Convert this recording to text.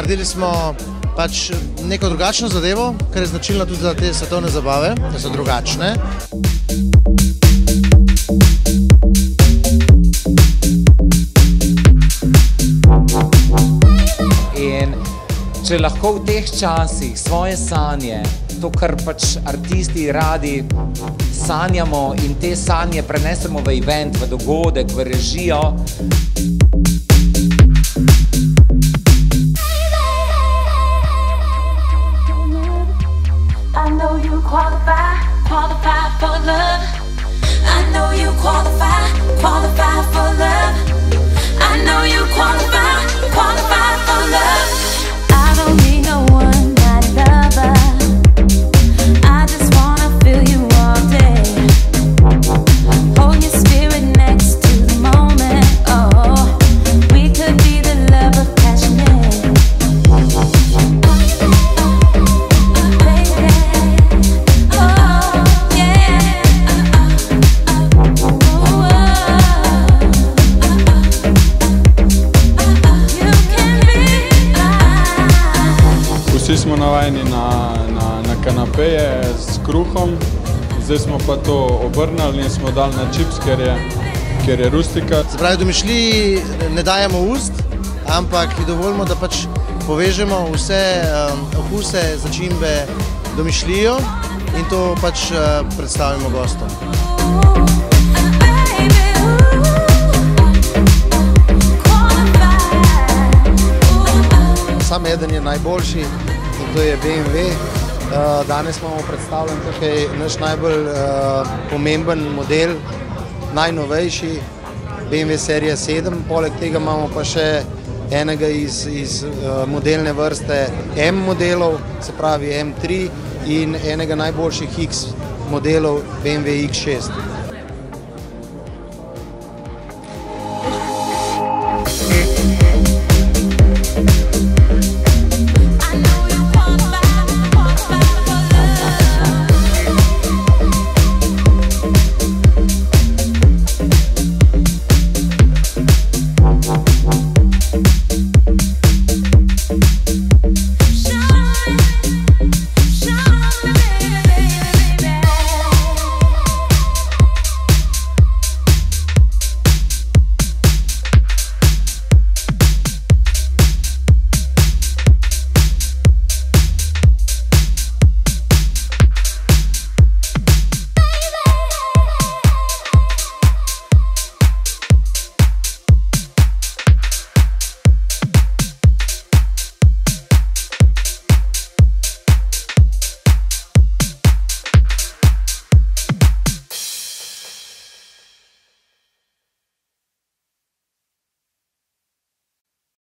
Naredili smo pač neko drugačno zadevo, kar je značilno tudi za te svetovne zabave, da so drugačne. In če lahko v teh časih svoje sanje, to, kar pač artisti radi sanjamo in te sanje prenesemo v event, v dogodek, v režijo. I know you qualify for love. I know you qualify for love. I know you qualify for love. I don't need no one night lover. I just wanna feel you all day. Hold your spirit next to the moment. Oh, we could be the love of passionate. Vsi smo navajeni na kanapeje s kruhom, zdaj smo pa to obrnili in smo dali na čips, ker je rustika. Se pravi, domišljiji ne dajemo ust, ampak dovolimo, da pač povežemo vse okuse, začimbe, domišljijo in to pač predstavimo gostom. Sam eden je najboljši in to je BMW. Danes imamo predstavljen tukaj naš najbolj pomemben model, najnovejši BMW serija 7. Poleg tega imamo pa še enega iz modelne vrste M modelov, se pravi M3 in enega najboljših X modelov BMW X6.